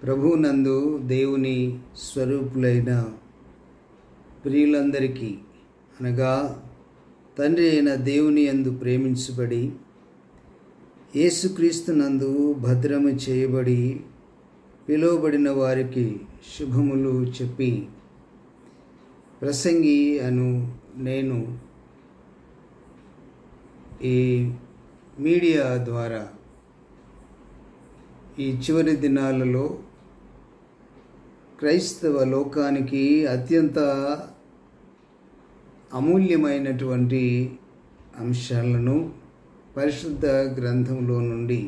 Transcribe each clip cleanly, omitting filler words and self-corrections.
ప్రభువునందు దేవుని స్వరూపులైన ప్రియులందరికీ అనగా తండ్రి అయిన దేవుని యందు ప్రేమించబడి యేసుక్రీస్తునందు భద్రము చేయబడి పిలువబడిన వారికి శుభములు చెప్పి ప్రసంగి అను నేను ఈ మీడియా ద్వారా ఈ చివరి దినాలలో క్రైస్తవ లోకానికి అత్యంత అమూల్యమైనటువంటి అంశాలను పరిశుద్ధ గ్రంథంలో నుండి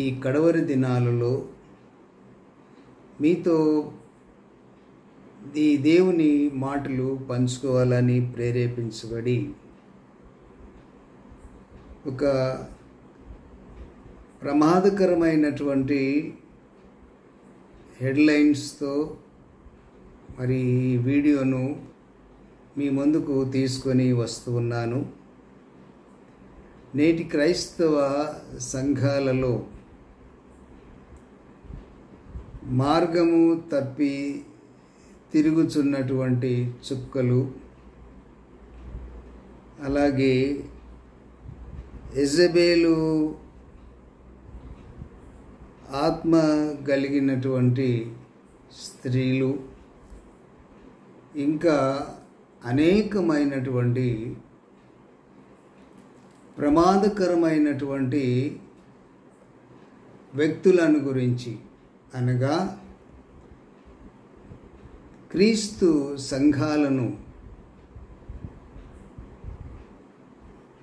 ఈ కడవరి దినాలలో మీతో ఈ దేవుని మాటలు పంచుకోవాలని ప్రేరేపించబడి ఒక ప్రమాదకరమైనటువంటి హెడ్లైన్స్తో మరి ఈ వీడియోను మీ ముందుకు తీసుకొని వస్తున్నాను. నేటి క్రైస్తవ సంఘాలలో మార్గము తప్పి తిరుగుచున్నటువంటి చుక్కలు, అలాగే యెజబెలు ఆత్మ కలిగినటువంటి స్త్రీలు, ఇంకా అనేకమైనటువంటి ప్రమాదకరమైనటువంటి వ్యక్తులను గురించి అనగా క్రీస్తు సంఘాలను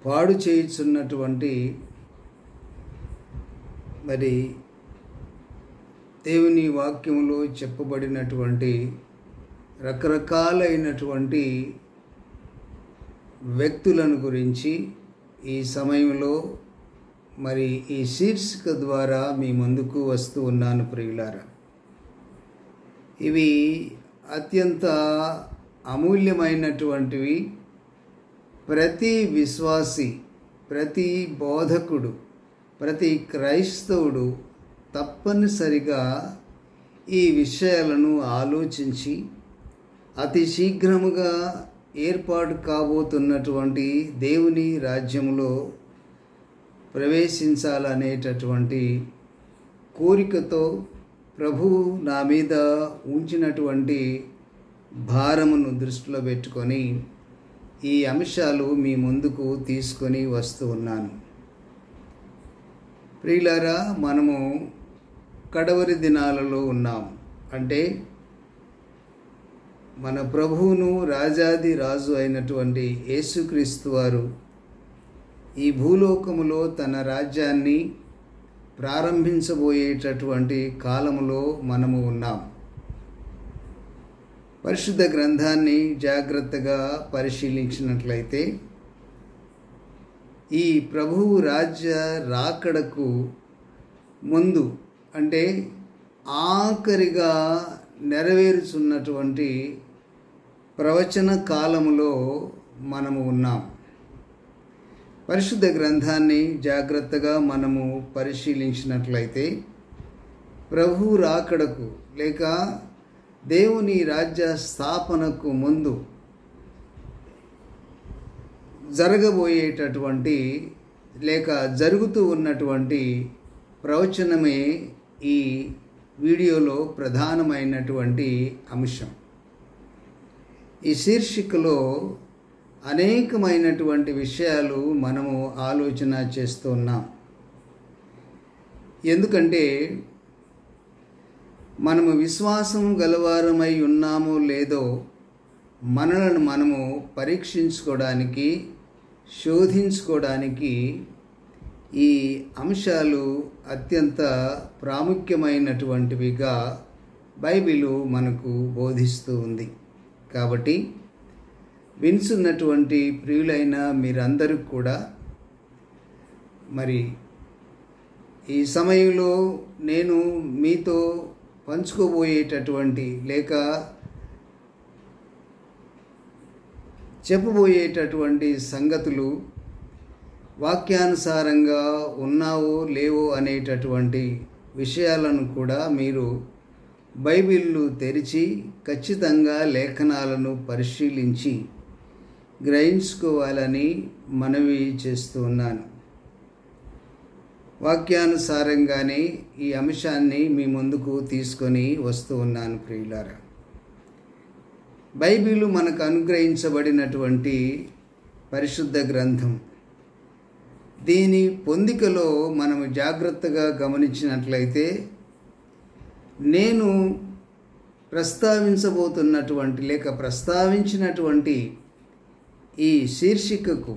పాడు చేయుచున్నటువంటి మరి దేవుని వాక్యములో చెప్పబడినటువంటి రకరకాలైనటువంటి వ్యక్తులను గురించి ఈ సమయంలో మరి ఈ శీర్షిక ద్వారా మీ ముందుకు వస్తూ ఉన్నాను ప్రియులారా. ఇవి అత్యంత అమూల్యమైనటువంటివి. ప్రతి విశ్వాసి, ప్రతి బోధకుడు, ప్రతి క్రైస్తవుడు తప్పనిసరిగా ఈ విషయాలను ఆలోచించి అతి శీఘ్రముగా ఏర్పాటు కాబోతున్నటువంటి దేవుని రాజ్యములో ప్రవేశించాలనేటటువంటి కోరికతో ప్రభువు నా మీద ఉంచినటువంటి భారమును దృష్టిలో పెట్టుకొని ఈ అంశాలు మీ ముందుకు తీసుకొని వస్తూ ఉన్నాను. ప్రియులారా, మనము కడవరి దినాలలో ఉన్నాం. అంటే మన ప్రభువును రాజాది రాజు అయినటువంటి యేసుక్రీస్తు వారు ఈ భూలోకములో తన రాజ్యాన్ని ప్రారంభించబోయేటటువంటి కాలములో మనము ఉన్నాం. పరిశుద్ధ గ్రంథాన్ని జాగ్రత్తగా పరిశీలించినట్లయితే ఈ ప్రభువు రాజ్య రాకడకు ముందు, అంటే ఆఖరిగా నెరవేరుచున్నటువంటి ప్రవచన కాలములో మనము ఉన్నాం. పరిశుద్ధ గ్రంథాన్ని జాగ్రత్తగా మనము పరిశీలించినట్లయితే ప్రభువు రాకడకు లేక దేవుని రాజ్య స్థాపనకు ముందు జరగబోయేటటువంటి లేక జరుగుతూ ఉన్నటువంటి ప్రవచనమే ఈ వీడియోలో ప్రధానమైనటువంటి అంశం. ఈ శీర్షికలో అనేకమైనటువంటి విషయాలు మనము ఆలోచన చేస్తున్నాం. ఎందుకంటే మనము విశ్వాసం గలవారమై ఉన్నామో లేదో మనలను మనము పరీక్షించుకోవడానికి, శోధించుకోవడానికి ఈ అంశాలు అత్యంత ప్రాముఖ్యమైనటువంటివిగా బైబిలు మనకు బోధిస్తూ ఉంది. కాబట్టి వినుచున్నటువంటి ప్రియులైన మీరందరూ కూడా మరి ఈ సమయంలో నేను మీతో పంచుకోబోయేటటువంటి లేక చెప్పబోయేటటువంటి సంగతులు వాక్యానుసారంగా ఉన్నావో లేవో అనేటటువంటి విషయాలను కూడా మీరు బైబిల్ను తెరిచి ఖచ్చితంగా లేఖనాలను పరిశీలించి గ్రహించుకోవాలని మనవి చేస్తూ ఉన్నాను. వాక్యానుసారంగానే ఈ అంశాన్ని మీ ముందుకు తీసుకొని వస్తూ ఉన్నాను ప్రియులారా. బైబిల్ మనకు అనుగ్రహించబడినటువంటి పరిశుద్ధ గ్రంథం. దీని పొందికలో మనము జాగ్రత్తగా గమనించినట్లయితే నేను ప్రస్తావించినటువంటి ఈ శీర్షికకు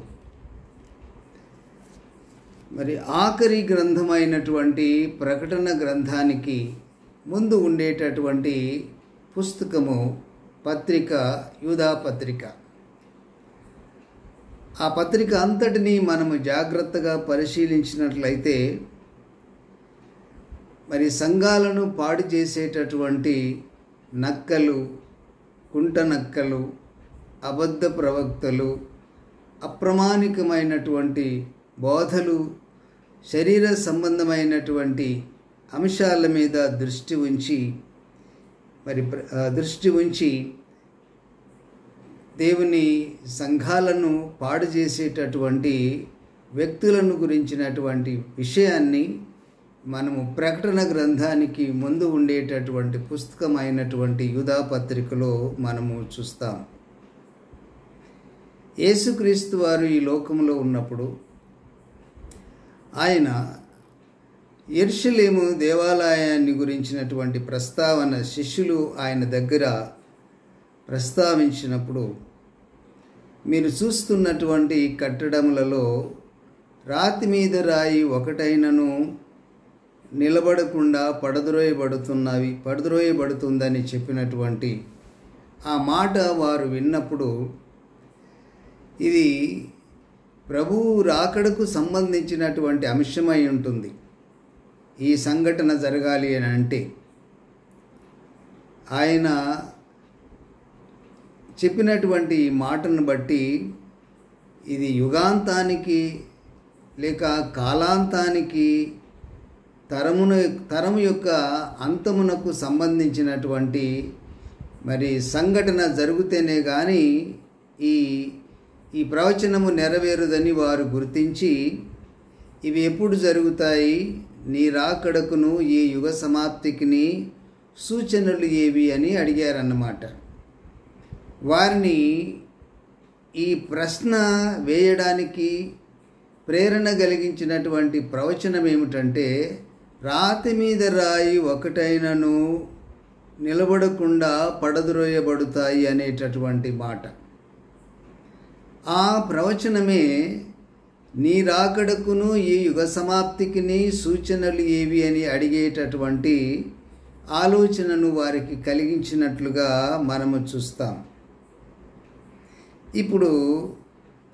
మరి ఆఖరి గ్రంథమైనటువంటి ప్రకటన గ్రంథానికి ముందు ఉండేటటువంటి పుస్తకము పత్రిక యూదా పత్రిక. ఆ పత్రిక అంతటినీ మనము జాగ్రత్తగా పరిశీలించినట్లయితే మరి సంఘాలను పాడు చేసేటటువంటి నక్కలు, కుంట నక్కలు, అబద్ధ ప్రవక్తలు, అప్రమాణికమైనటువంటి బోధలు, శరీర సంబంధమైనటువంటి అంశాల మీద దృష్టి ఉంచి దేవుని సంఘాలను పాడు చేసేటటువంటి వ్యక్తులను గురించినటువంటి విషయాన్ని మనము ప్రకటన గ్రంథానికి ముందు ఉండేటటువంటి పుస్తకమైనటువంటి యూదా పత్రికలో మనము చూస్తాం. యేసుక్రీస్తు వారు ఈ లోకంలో ఉన్నప్పుడు ఆయన యెరూషలేము దేవాలయాన్ని గురించినటువంటి ప్రస్తావన శిష్యులు ఆయన దగ్గర ప్రస్తావించినప్పుడు, మీరు చూస్తున్నటువంటి కట్టడములలో రాతి మీద రాయి ఒకటైనను నిలబడకుండా పడద్రోయబడుతుందని చెప్పినటువంటి ఆ మాట వారు విన్నప్పుడు, ఇది ప్రభువు రాకడకు సంబంధించినటువంటి అంశమై ఉంటుంది. ఈ సంఘటన జరగాలి అని అంటే ఆయన చెప్పినటువంటి మాటను బట్టి ఇది యుగాంతానికి లేక కాలాంతానికి తరము యొక్క అంతమునకు సంబంధించినటువంటి మరి సంఘటన జరుగుతేనే కానీ ఈ ప్రవచనము నెరవేరుదని వారు గుర్తించి, ఇవి ఎప్పుడు జరుగుతాయి, నీ రాకడకును ఈ యుగ సమాప్తికిని సూచనలు ఏవి అని అడిగారన్నమాట. వారిని ఈ ప్రశ్న వేయడానికి ప్రేరణ కలిగించినటువంటి ప్రవచనం ఏమిటంటే, రాతి మీద రాయి ఒకటైనను నిలబడకుండా పడద్రోయబడుతాయి అనేటటువంటి మాట. ఆ ప్రవచనమే నీ రాకడకును ఈ యుగ సమాప్తికిని సూచనలు ఏవి అని అడిగేటటువంటి ఆలోచనను వారికి కలిగించినట్లుగా మనము చూస్తాం. ఇప్పుడు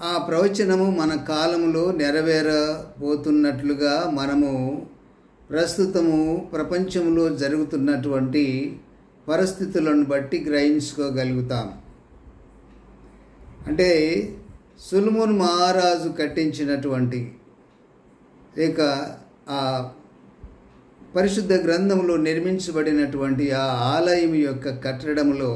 ఆ ప్రవచనము మన కాలంలో నెరవేరబోతున్నట్లుగా మనము ప్రస్తుతము ప్రపంచంలో జరుగుతున్నటువంటి పరిస్థితులను బట్టి గ్రహించుకోగలుగుతాం. అంటే సొలొమోను మహారాజు కట్టించినటువంటి లేక ఆ పరిశుద్ధ గ్రంథంలో నిర్మించబడినటువంటి ఆ ఆలయం యొక్క కట్టడంలో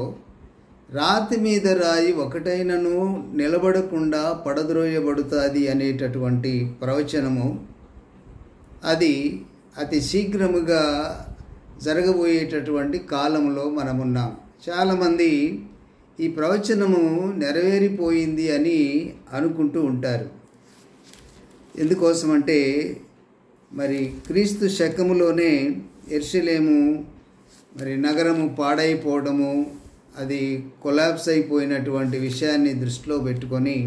రాతి మీద రాయి ఒకటైనను నిలబడకుండా పడద్రోయబడుతుంది అనేటటువంటి ప్రవచనము, అది అతి శీఘ్రముగా జరగబోయేటటువంటి కాలంలో మనమున్నాం. చాలామంది ఈ ప్రవచనము నెరవేరిపోయింది అని అనుకుంటూ ఉంటారు. ఎందుకోసమంటే మరి క్రీస్తు శకములోనే యెరూషలేము మరి నగరము పాడైపోవడము, అది కొలాప్స్ అయిపోయినటువంటి విషయాన్ని దృష్టిలో పెట్టుకొని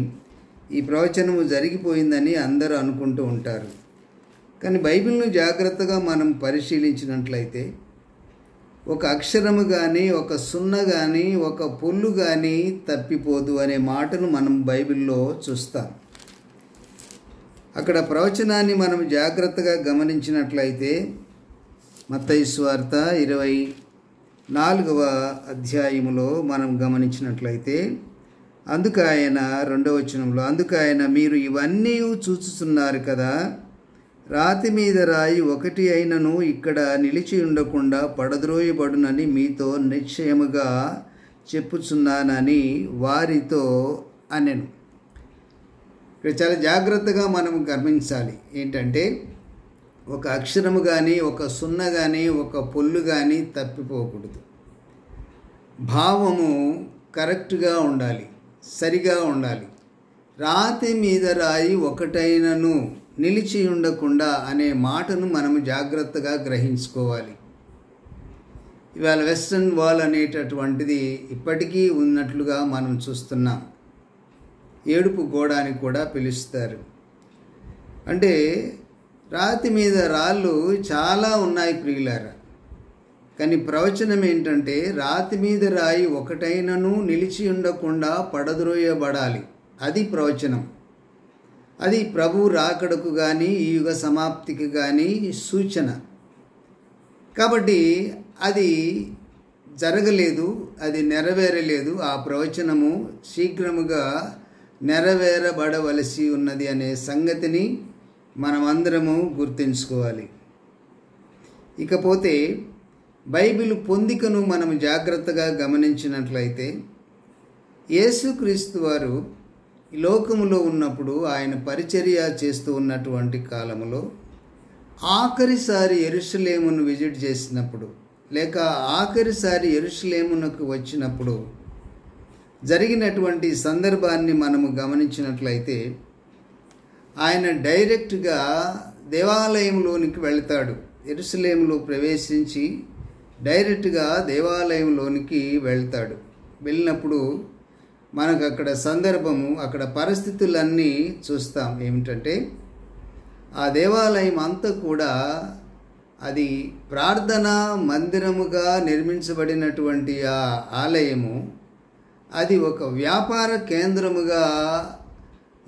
ఈ ప్రవచనము జరిగిపోయిందని అందరూ అనుకుంటూ ఉంటారు. కానీ బైబిల్ను జాగ్రత్తగా మనం పరిశీలించినట్లయితే ఒక అక్షరము కానీ, ఒక సున్న కానీ, ఒక పొల్లు కానీ తప్పిపోదు అనే మాటను మనం బైబిల్లో చూస్తాం. అక్కడ ప్రవచనాన్ని మనం జాగ్రత్తగా గమనించినట్లయితే మత్తయి సువార్త 24వ అధ్యాయములో మనం గమనించినట్లయితే అందుకు ఆయన 2వ వచనంలో, అందుకు ఆయన, మీరు ఇవన్నీ చూచుతున్నారు కదా, రాతి మీద రాయి ఒకటి అయినను ఇక్కడ నిలిచి ఉండకుండా పడద్రోయబడునని మీతో నిశ్చయముగా చెప్పుచున్నానని వారితో అనెను. ఇక్కడ చాలా జాగ్రత్తగా మనం గమనించాలి. ఏంటంటే ఒక అక్షరము కానీ, ఒక సున్న కానీ, ఒక పొల్లు కానీ తప్పిపోకూడదు. భావము కరెక్ట్గా ఉండాలి, సరిగా ఉండాలి. రాతి మీద రాయి ఒకటైనను నిలిచి ఉండకుండా అనే మాటను మనము జాగ్రత్తగా గ్రహించుకోవాలి. ఇవాళ వెస్ట్రన్ వాల్ అనేటటువంటిది ఇప్పటికీ ఉన్నట్లుగా మనం చూస్తున్నాం. ఏడుపు గోడ అని కూడా పిలుస్తారు. అంటే రాతి మీద రాళ్ళు చాలా ఉన్నాయి ప్రియులారా. కానీ ప్రవచనం ఏంటంటే రాతి మీద రాయి ఒకటైనను నిలిచి ఉండకుండా పడద్రోయబడాలి. అది ప్రవచనం. అది ప్రభు రాకడకు కానీ ఈ యుగ సమాప్తికి కానీ సూచన. కాబట్టి అది జరగలేదు, అది నెరవేరలేదు. ఆ ప్రవచనము శీఘ్రముగా నెరవేరబడవలసి ఉన్నది అనే సంగతిని మనమందరము గుర్తుంచుకోవాలి. ఇకపోతే బైబిల్ పొందికను మనం జాగ్రత్తగా గమనించినట్లయితే యేసుక్రీస్తు వారు ఈ లోకములో ఉన్నప్పుడు ఆయన పరిచర్య చేస్తూ ఉన్నటువంటి కాలములో ఆఖరిసారి యెరూషలేమును విజిట్ చేసినప్పుడు, లేక ఆఖరిసారి యెరూషలేమునకు వచ్చినప్పుడు జరిగినటువంటి సందర్భాన్ని మనము గమనించినట్లయితే ఆయన డైరెక్ట్గా దేవాలయంలోనికి వెళ్తాడు. యెరూషలేములో ప్రవేశించి డైరెక్ట్గా దేవాలయంలోనికి వెళ్తాడు. వెళ్ళినప్పుడు మనకు అక్కడ సందర్భము, అక్కడ పరిస్థితులన్నీ చూస్తాం. ఏమిటంటే ఆ దేవాలయం అంతా కూడా అది ప్రార్థనా మందిరముగా నిర్మించబడినటువంటి ఆ ఆలయము అది ఒక వ్యాపార కేంద్రముగా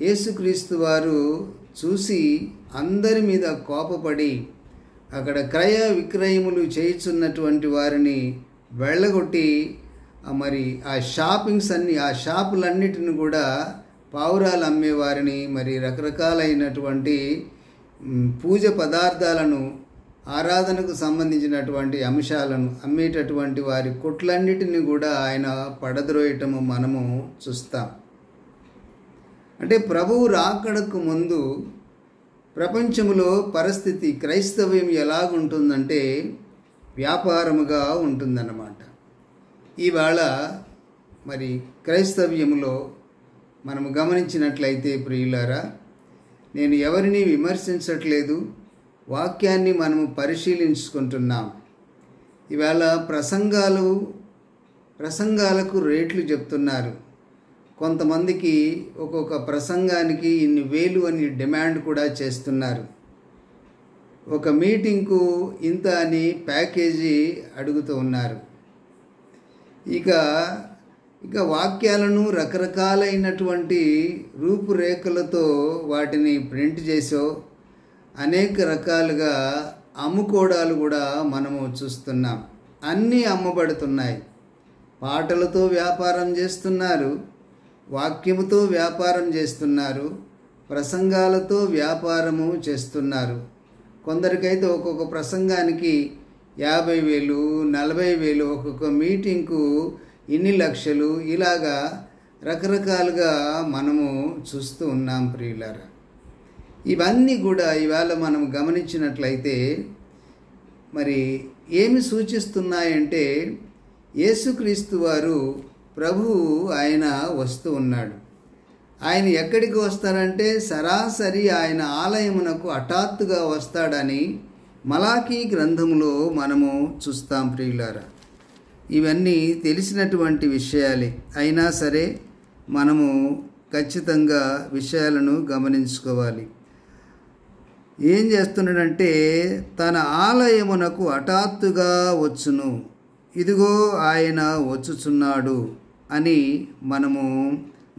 యేసుక్రీస్తు వారు చూసి అందరి మీద కోపపడి అక్కడ క్రయ విక్రయములు చేయుచున్నటువంటి వారిని వెళ్ళగొట్టి మరి ఆ షాపులన్నిటిని కూడా పావురాలు అమ్మేవారిని, మరి రకరకాలైనటువంటి పూజ పదార్థాలను, ఆరాధనకు సంబంధించినటువంటి అంశాలను అమ్మేటటువంటి వారి కొట్లన్నిటిని కూడా ఆయన పడద్రోయటము మనము చూస్తాం. అంటే ప్రభువు రాకడకు ముందు ప్రపంచంలో పరిస్థితి క్రైస్తవ్యం ఎలాగుంటుందంటే వ్యాపారముగా ఉంటుందన్నమాట. ఇవాళ మరి క్రైస్తవ్యములో మనము గమనించినట్లయితే ప్రియులారా, నేను ఎవరిని విమర్శించట్లేదు, వాక్యాన్ని మనము పరిశీలించుకుంటున్నాం. ఇవాళ ప్రసంగాలకు రేట్లు చెప్తున్నారు. కొంతమందికి ఒక్కొక్క ప్రసంగానికి ఇన్ని వేలు అని డిమాండ్ కూడా చేస్తున్నారు. ఒక మీటింగ్కు ఇంత అని ప్యాకేజీ అడుగుతూ ఉన్నారు. ఇక వాక్యాలను రకరకాలైనటువంటి రూపురేఖలతో వాటిని ప్రింట్ చేసో అనేక రకాలుగా అమ్ముకోవడాలు కూడా మనము చూస్తున్నాం. అన్నీ అమ్మబడుతున్నాయి. పాటలతో వ్యాపారం చేస్తున్నారు, వాక్యముతో వ్యాపారం చేస్తున్నారు, ప్రసంగాలతో వ్యాపారము చేస్తున్నారు. కొందరికైతే ఒక్కొక్క ప్రసంగానికి 50,000, 40,000, ఒక్కొక్క మీటింగ్కు ఇన్ని లక్షలు, ఇలాగా రకరకాలుగా మనము చూస్తూ ఉన్నాం ప్రియులారా. ఇవన్నీ కూడా ఇవాళ మనం గమనించినట్లయితే మరి ఏమి సూచిస్తున్నాయంటే యేసుక్రీస్తు వారు ప్రభువు ఆయన వస్తూ ఉన్నాడు. ఆయన ఎక్కడికి వస్తారంటే సరాసరి ఆయన ఆలయమునకు హఠాత్తుగా వస్తాడని మలాకీ గ్రంథములో మనము చూస్తాం ప్రియులారా. ఇవన్నీ తెలిసినటువంటి విషయాలే. అయినా సరే మనము ఖచ్చితంగా విషయాలను గమనించుకోవాలి. ఏం చేస్తున్నాడంటే తన ఆలయమునకు హఠాత్తుగా వచ్చును, ఇదిగో ఆయన వచ్చుచున్నాడు అని మనము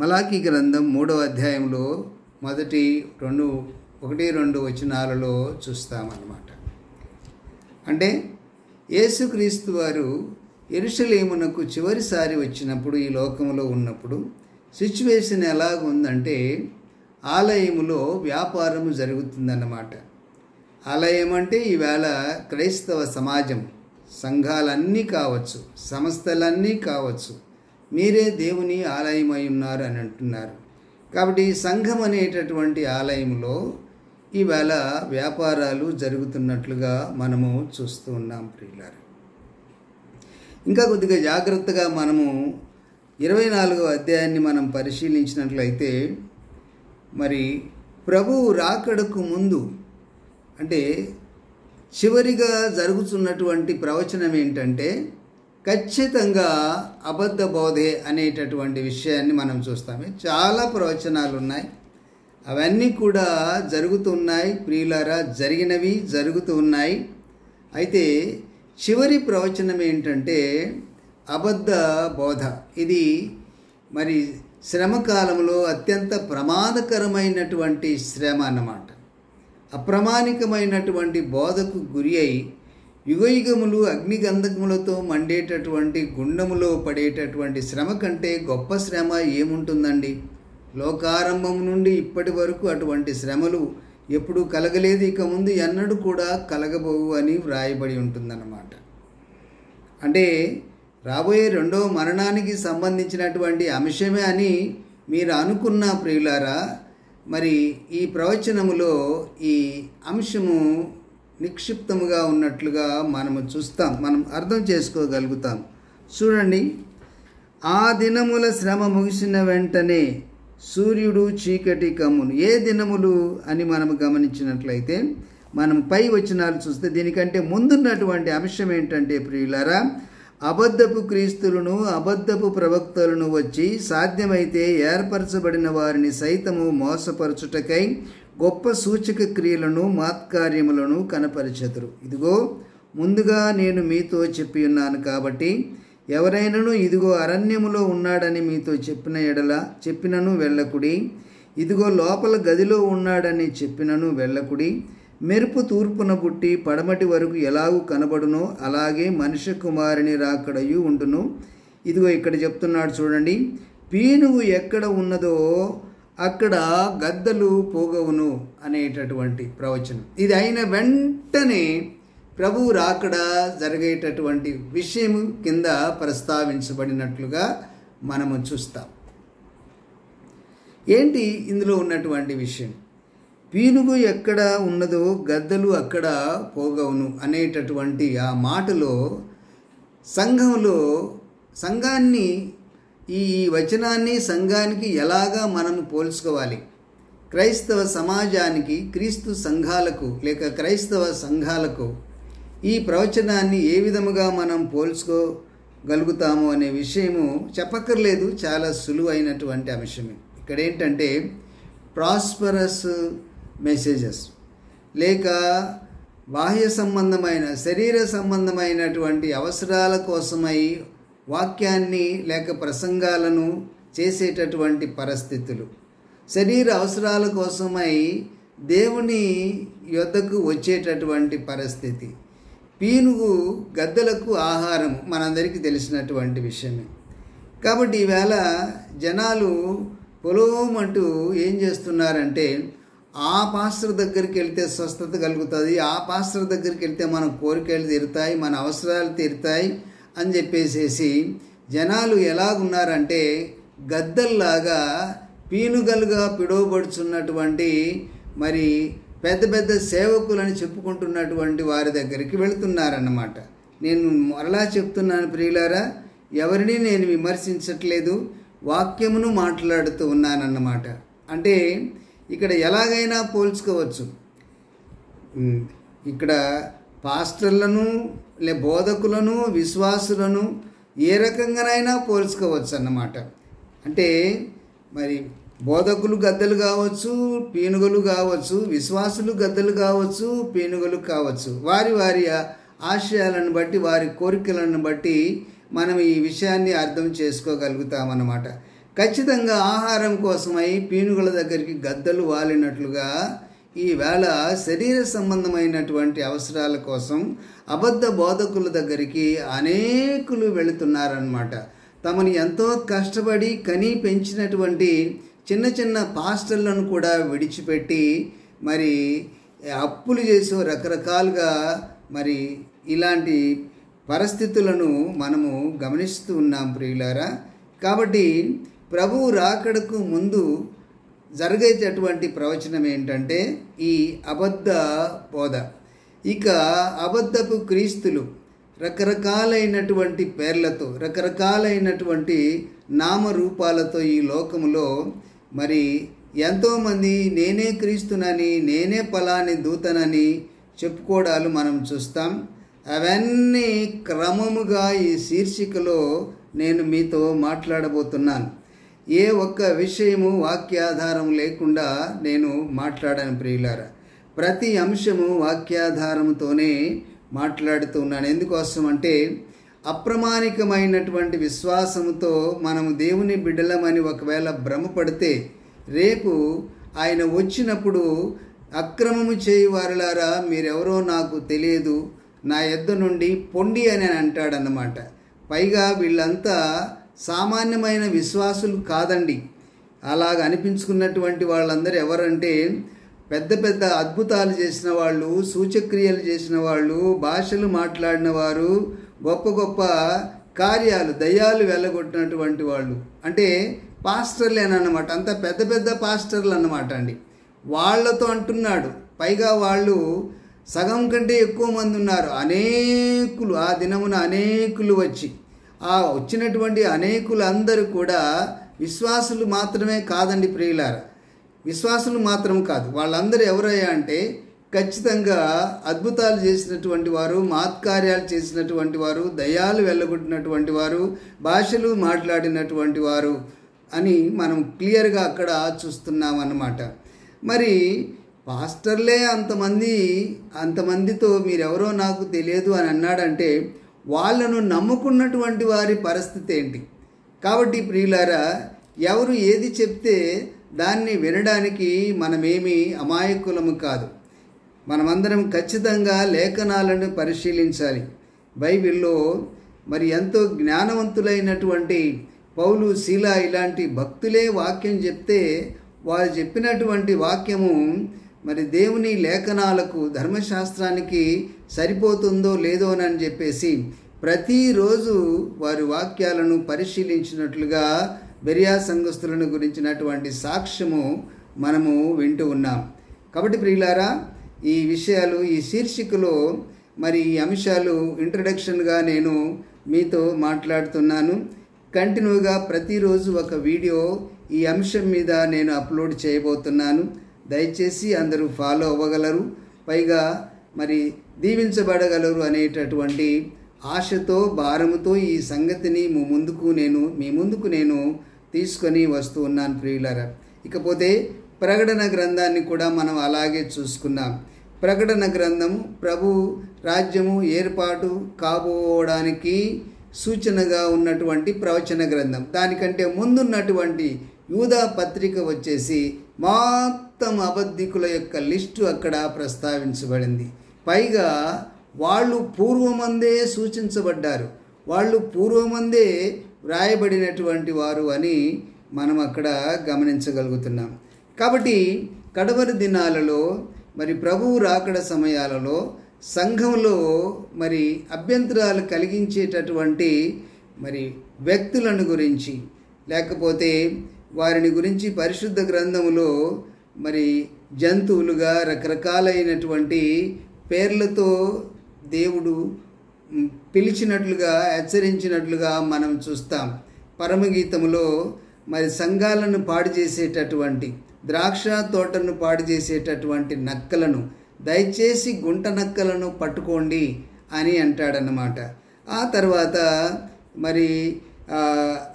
మలాకీ గ్రంథం 3వ అధ్యాయంలో 1-2 వచనాలలో చూస్తామన్నమాట. అంటే యేసుక్రీస్తు వారు యెరూషలేమునకు చివరిసారి వచ్చినప్పుడు, ఈ లోకంలో ఉన్నప్పుడు సిచ్యువేషన్ ఎలాగుందంటే ఆలయములో వ్యాపారము జరుగుతుందన్నమాట. ఆలయం అంటే ఈవేళ క్రైస్తవ సమాజం, సంఘాలన్నీ కావచ్చు, సంస్థలన్నీ కావచ్చు, మీరే దేవుని ఆలయమై ఉన్నారు అని అంటున్నారు. కాబట్టి సంఘం అనేటటువంటి ఆలయంలో ఈవేళ వ్యాపారాలు జరుగుతున్నట్లుగా మనము చూస్తూ ఉన్నాం ప్రియులారా. ఇంకా కొద్దిగా జాగ్రత్తగా మనము 24వ అధ్యాయాన్ని మనం పరిశీలించినట్లయితే, మరి ప్రభువు రాకడకు ముందు అంటే చివరిగా జరుగుతున్నటువంటి ప్రవచనం ఏంటంటే ఖచ్చితంగా అబద్ధ బోధే అనేటటువంటి విషయాన్ని మనం చూస్తాము. చాలా ప్రవచనాలు ఉన్నాయి, అవన్నీ కూడా జరుగుతున్నాయి ప్రియులారా, జరిగినవి జరుగుతూ ఉన్నాయి. అయితే చివరి ప్రవచనం ఏంటంటే అబద్ధ బోధ. ఇది మరి శ్రమకాలంలో అత్యంత ప్రమాదకరమైనటువంటి శ్రమ అన్నమాట. అప్రమాణికమైనటువంటి బోధకు గురి అయి యుగయుగములు అగ్నిగంధకములతో మండేటటువంటి గుండములో పడేటటువంటి శ్రమ కంటే గొప్ప శ్రమ ఏముంటుందండి? లోకారంభం నుండి ఇప్పటి వరకు అటువంటి శ్రమలు ఎప్పుడూ కలగలేదు, ఇక ముందు ఎన్నడూ కూడా కలగబోవు అని వ్రాయబడి ఉంటుందన్నమాట. అంటే రాబోయే రెండవ మరణానికి సంబంధించినటువంటి అంశమే అని మీరు అనుకున్న ప్రియులారా, మరి ఈ ప్రవచనములో ఈ అంశము నిక్షిప్తముగా ఉన్నట్లుగా మనము చూస్తాం, మనం అర్థం చేసుకోగలుగుతాం. చూడండి, ఆ దినముల శ్రమ ముగిసిన వెంటనే సూర్యుడు చీకటి కమ్మును. ఏ దినములు అని మనము గమనించినట్లయితే మనం పై వచనాలు చూస్తే దీనికంటే ముందున్నటువంటి అంశం ఏంటంటే ప్రియులారా, అబద్ధపు క్రీస్తులను అబద్ధపు ప్రవక్తలను వచ్చి సాధ్యమైతే ఏర్పరచబడిన వారిని సైతము మోసపరచుటకై గొప్ప సూచక క్రియలను మాత్కార్యములను కనపరిచెదరు. ఇదిగో ముందుగా నేను మీతో చెప్పి ఉన్నాను కాబట్టి ఎవరైనాను ఇదిగో అరణ్యములో ఉన్నాడని మీతో చెప్పినను వెళ్ళకుడి, ఇదిగో లోపల గదిలో ఉన్నాడని చెప్పినను వెళ్ళకుడి. మెరుపు తూర్పున పుట్టి పడమటి వరకు ఎలాగూ కనబడునో అలాగే మనుష్య కుమారుని రాకడయు ఉండును. ఇదిగో ఇక్కడ చెప్తున్నాడు చూడండి, పీనుగు ఎక్కడ ఉన్నదో అక్కడ గద్దలు పోగవును అనేటటువంటి ప్రవచనం. ఇది అయిన వెంటనే ప్రభువు రాకడ జరిగేటటువంటి విషయం కింద ప్రస్తావించబడినట్లుగా మనము చూస్తాం. ఏంటి ఇందులో ఉన్నటువంటి విషయం? పీనుగు ఎక్కడ ఉన్నదో గద్దలు అక్కడ పోగవును అనేటటువంటి ఆ మాటలో సంఘాన్ని ఈ వచనాన్ని సంఘానికి ఎలాగా మనము పోల్చుకోవాలి? క్రైస్తవ సమాజానికి, క్రీస్తు సంఘాలకు లేక క్రైస్తవ సంఘాలకు ఈ ప్రవచనాన్ని ఏ విధముగా మనం పోల్చుకోగలుగుతాము అనే విషయము చెప్పక్కర్లేదు, చాలా సులువైనటువంటి అంశమే. ఇక్కడ ఏంటంటే ప్రాస్పరస్ మెసేజెస్ లేక బాహ్య సంబంధమైన శరీర సంబంధమైనటువంటి అవసరాల కోసమై వాక్యాన్ని లేక ప్రసంగాలను చేసేటటువంటి పరిస్థితులు, శరీర అవసరాల కోసమై దేవుని యొద్దకు వచ్చేటటువంటి పరిస్థితి, పీనుగు గద్దలకు ఆహారం మనందరికీ తెలిసినటువంటి విషయమే. కాబట్టి ఈవేళ జనాలు పొలోమంటూ ఏం చేస్తున్నారంటే ఆ పాస్టర్ దగ్గరికి వెళ్తే స్వస్థత కలుగుతుంది, ఆ పాస్టర్ దగ్గరికి వెళ్తే మన కోరికలు తీరుతాయి, మన అవసరాలు తీరుతాయి అని చెప్పేసేసి జనాలు ఎలాగున్నారంటే గద్దల్లాగా పీనుగలుగా పిలువబడుచున్నటువంటి మరి పెద్ద పెద్ద సేవకులని చెప్పుకుంటున్నటువంటి వారి దగ్గరికి వెళుతున్నారన్నమాట. నేను మరలా చెప్తున్నాను ప్రియులారా, ఎవరిని నేను విమర్శించట్లేదు, వాక్యమును మాట్లాడుతూ ఉన్నానన్నమాట. అంటే ఇక్కడ ఎలాగైనా పోల్చుకోవచ్చు. ఇక్కడ పాస్టర్లను బోధకులను విశ్వాసులను ఏ రకంగానైనా పోల్చుకోవచ్చు అన్నమాట. అంటే మరి బోధకులు గద్దలు కావచ్చు, పీనుగలు కావచ్చు, విశ్వాసులు గద్దలు కావచ్చు, పీనుగలు కావచ్చు. వారి వారి ఆశయాలను బట్టి, వారి కోరికలను బట్టి మనం ఈ విషయాన్ని అర్థం చేసుకోగలుగుతామన్నమాట. ఖచ్చితంగా ఆహారం కోసమై పీనుగుల దగ్గరికి గద్దలు వాలినట్లుగా ఈవేళ శరీర సంబంధమైనటువంటి అవసరాల కోసం అబద్ధ బోధకుల దగ్గరికి అనేకులు వెళుతున్నారన్నమాట. తమను ఎంతో కష్టపడి కని పెంచినటువంటి చిన్న చిన్న పాస్టర్లను కూడా విడిచిపెట్టి మరి అప్పులు చేసో రకరకాలుగా మరి ఇలాంటి పరిస్థితులను మనము గమనిస్తూ ఉన్నాం ప్రియులారా. కాబట్టి ప్రభువు రాకడకు ముందు జరిగేటటువంటి ప్రవచనం ఏంటంటే ఈ అబద్ధ బోధ. ఇక అబద్ధపు క్రీస్తులు రకరకాలైనటువంటి పేర్లతో, రకరకాలైనటువంటి నామరూపాలతో ఈ లోకములో మరి ఎంతోమంది నేనే క్రీస్తునని, నేనే పలాని దూతనని చెప్పుకోవడాలు మనం చూస్తాం. అవన్నీ క్రమముగా ఈ శీర్షికలో నేను మీతో మాట్లాడబోతున్నాను. ఏ ఒక్క విషయము వాక్యాధారం లేకుండా నేను మాట్లాడను ప్రియులారా. ప్రతి అంశము వాక్యాధారంతోనే మాట్లాడుతున్నాను. ఎందుకోసం అంటే అప్రమాణికమైనటువంటి విశ్వాసముతో మనము దేవుని బిడ్డలమని ఒకవేళ భ్రమపడితే రేపు ఆయన వచ్చినప్పుడు అక్రమము చేయువారులారా మీరెవరో నాకు తెలియదు, నా యొద్ద నుండి పొండి అని అంటాడన్నమాట. పైగా వీళ్ళంతా సామాన్యమైన విశ్వాసులు కాదండి. అలాగ అనిపించుకున్నటువంటి వాళ్ళందరూ ఎవరంటే పెద్ద పెద్ద అద్భుతాలు చేసిన వాళ్ళు, సూచక్రియలు చేసిన వాళ్ళు, భాషలు మాట్లాడిన వారు, గొప్ప గొప్ప కార్యాలు, దయ్యాలు వెళ్ళగొట్టినటువంటి వాళ్ళు, అంటే పాస్టర్లేనన్నమాట. అంత పెద్ద పెద్ద పాస్టర్లు అన్నమాట అండి. వాళ్ళతో అంటున్నాడు. పైగా వాళ్ళు సగం కంటే ఎక్కువ మంది ఉన్నారు. అనేకులు ఆ దినమున అనేకులు వచ్చి, ఆ వచ్చినటువంటి అనేకులందరూ కూడా విశ్వాసులు మాత్రమే కాదండి ప్రియులారా. విశ్వాసులు మాత్రం కాదు, వాళ్ళందరూ ఎవరయ్యా అంటే ఖచ్చితంగా అద్భుతాలు చేసినటువంటి వారు, మహత్కార్యాలు చేసినటువంటి వారు, దయ్యాలు వెళ్ళగొట్టినటువంటి వారు, భాషలు మాట్లాడినటువంటి వారు అని మనం క్లియర్గా అక్కడ చూస్తున్నాం అన్నమాట. మరి పాస్టర్లే అంతమందితో మీరెవరో నాకు తెలియదు అని అన్నాడంటే వాళ్ళను నమ్ముకున్నటువంటి వారి పరిస్థితి ఏంటి? కాబట్టి ప్రియులారా, ఎవరు ఏది చెప్తే దాన్ని వినడానికి మనమేమి అమాయకులము కాదు. మనమందరం ఖచ్చితంగా లేఖనాలను పరిశీలించాలి. బైబిల్లో మరి ఎంతో జ్ఞానవంతులైనటువంటి పౌలు, శీలా ఇలాంటి భక్తులే వాక్యం చెప్తే వారు చెప్పినటువంటి వాక్యము మరి దేవుని లేఖనాలకు, ధర్మశాస్త్రానికి సరిపోతుందో లేదోనని చెప్పేసి ప్రతిరోజు వారి వాక్యాలను పరిశీలించినట్లుగా బెరియా సంఘస్థులను గురించినటువంటి సాక్ష్యము మనము వింటూ ఉన్నాం. కాబట్టి ప్రియులారా, ఈ విషయాలు ఈ శీర్షికలో మరి ఈ అంశాలు ఇంట్రడక్షన్గా నేను మీతో మాట్లాడుతున్నాను. కంటిన్యూగా ప్రతిరోజు ఒక వీడియో ఈ అంశం మీద నేను అప్లోడ్ చేయబోతున్నాను. దయచేసి అందరూ ఫాలో అవ్వగలరు, పైగా మరి దీవించబడగలరు అనేటటువంటి ఆశతో, భారముతో ఈ సంగతిని మీ ముందుకు నేను తీసుకొని వస్తూ ఉన్నాను ప్రియులారా. ఇకపోతే ప్రకటన గ్రంథాన్ని కూడా మనం అలాగే చూసుకున్నాం. ప్రకటన గ్రంథము ప్రభు రాజ్యము ఏర్పాటు కాబోవడానికి సూచనగా ఉన్నటువంటి ప్రవచన గ్రంథం. దానికంటే ముందున్నటువంటి యూదా పత్రిక వచ్చేసి మొత్తం అబద్ధికుల యొక్క లిస్టు అక్కడ ప్రస్తావించబడింది. పైగా వాళ్ళు పూర్వమందే సూచించబడ్డారు, వాళ్ళు పూర్వమందే వ్రాయబడినటువంటి వారు అని మనం అక్కడ గమనించగలుగుతున్నాం. కాబట్టి కడవరి దినాలలో మరి ప్రభువు రాకడ సమయాలలో సంఘంలో మరి అభ్యంతరాలు కలిగించేటటువంటి మరి వ్యక్తులను గురించి, లేకపోతే వారిని గురించి పరిశుద్ధ గ్రంథములో మరి జంతువులుగా రకరకాలైనటువంటి పేర్లతో దేవుడు పిలిచినట్లుగా, హెచ్చరించినట్లుగా మనం చూస్తాం. పరమగీతములో మరి సంఘాలను పాడు చేసేటటువంటి, ద్రాక్ష తోటను పాడు చేసేటటువంటి నక్కలను దయచేసి గుంట నక్కలను పట్టుకోండి అని అంటాడన్నమాట. ఆ తర్వాత మరి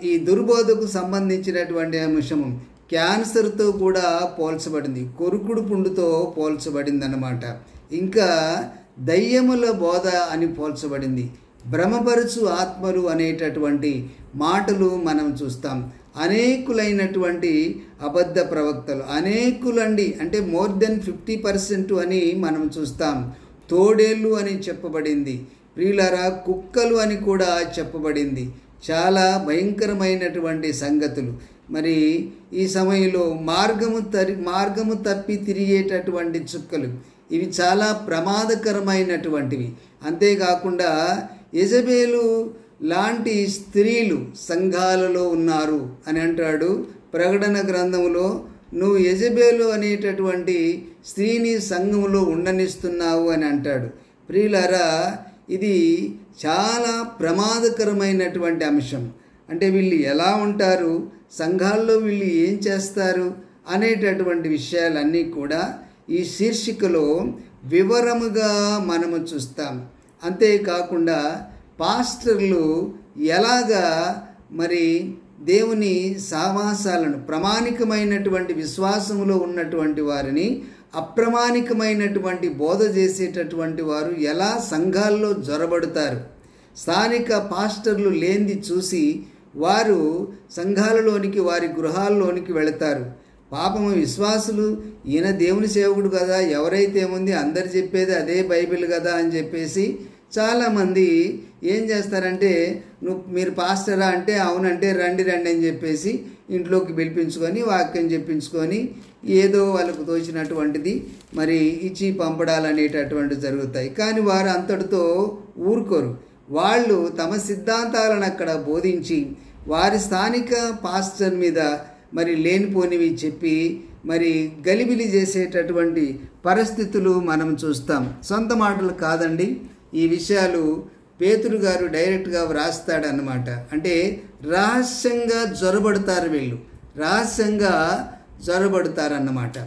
ఈ దుర్బోధకు సంబంధించినటువంటి అంశము క్యాన్సర్తో కూడా పోల్చబడింది, కొరుకుడు పుండుతో పోల్చబడింది అన్నమాట. ఇంకా దయ్యముల బోధ అని పోల్చబడింది, భ్రమపరుచు ఆత్మలు అనేటటువంటి మాటలు మనం చూస్తాం. అనేకులైనటువంటి అబద్ధ ప్రవక్తలు, అనేకులండి అంటే మోర్ దెన్ 50% అని మనం చూస్తాం. తోడేళ్ళు అని చెప్పబడింది ప్రియులారా, కుక్కలు అని కూడా చెప్పబడింది. చాలా భయంకరమైనటువంటి సంగతులు. మరి ఈ సమయంలో మార్గము తప్పి తిరిగేటటువంటి చుక్కలు, ఇవి చాలా ప్రమాదకరమైనటువంటివి. అంతేకాకుండా యెజబేలు లాంటి స్త్రీలు సంఘాలలో ఉన్నారు అని అంటాడు. ప్రకటన గ్రంథంలో నువ్వు యెజబేలు అనేటటువంటి స్త్రీని సంఘములో ఉండనిస్తున్నావు అని అంటాడు. ప్రియులారా, ఇది చాలా ప్రమాదకరమైనటువంటి అంశం. అంటే వీళ్ళు ఎలా ఉంటారు, సంఘాల్లో వీళ్ళు ఏం చేస్తారు అనేటటువంటి విషయాలన్నీ కూడా ఈ శీర్షికలో వివరముగా మనము చూస్తాం. అంతేకాకుండా పాస్టర్లు ఎలాగా మరి దేవుని సహవాసాలను, ప్రామాణికమైనటువంటి విశ్వాసములో ఉన్నటువంటి వారిని అప్రమాణికమైనటువంటి బోధ చేసేటటువంటి వారు ఎలా సంఘాల్లో జొరబడతారు, స్థానిక పాస్టర్లు లేనిది చూసి వారు సంఘాలలోనికి, వారి గృహాల్లోనికి వెళతారు. పాపము విశ్వాసులు, ఈయన దేవుని సేవకుడు కదా, ఎవరైతే ఏముంది అందరు చెప్పేది అదే బైబిల్ కదా అని చెప్పేసి చాలామంది ఏం చేస్తారంటే, మీరు పాస్టరా అంటే అవునంటే రండి అని చెప్పేసి ఇంట్లోకి పిలిపించుకొని వాక్యం చెప్పించుకొని ఏదో వాళ్ళకు తోచినటువంటిది మరి ఇచ్చి పంపడాలు అనేటటువంటివి జరుగుతాయి. కానీ వారు అంతటితో ఊరుకోరు. వాళ్ళు తమ సిద్ధాంతాలను అక్కడ బోధించి వారి స్థానిక పాస్టర్ మీద మరి లేనిపోనివి చెప్పి మరి గలిబిలి చేసేటటువంటి పరిస్థితులు మనం చూస్తాం. సొంత మాటలు కాదండి, ఈ విషయాలు పేతురు గారు డైరెక్ట్గా వ్రాస్తాడనమాట. అంటే రహస్యంగా జొరబడతారు, వీళ్ళు రహస్యంగా జొరబడతారన్నమాట.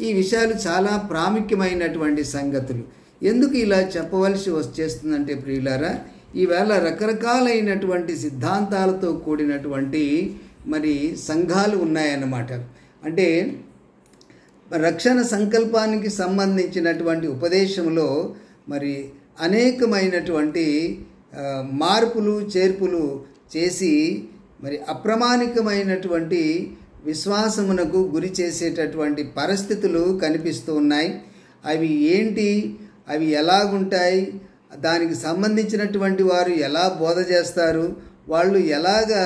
ఈ విషయాలు చాలా ప్రాముఖ్యమైనటువంటి సంగతులు. ఎందుకు ఇలా చెప్పవలసి వచ్చేస్తుందంటే ప్రియులారా, ఈవేళ రకరకాలైనటువంటి సిద్ధాంతాలతో కూడినటువంటి మరి సంఘాలు ఉన్నాయన్నమాట. అంటే రక్షణ సంకల్పానికి సంబంధించినటువంటి ఉపదేశంలో మరి అనేకమైనటువంటి మార్పులు చేర్పులు చేసి మరి అప్రమాణికమైనటువంటి విశ్వాసమునకు గురి చేసేటటువంటి పరిస్థితులు కనిపిస్తూ ఉన్నాయి. అవి ఏంటి, అవి ఎలాగుంటాయి, దానికి సంబంధించినటువంటి వారు ఎలా బోధ చేస్తారు, వాళ్ళు ఎలాగా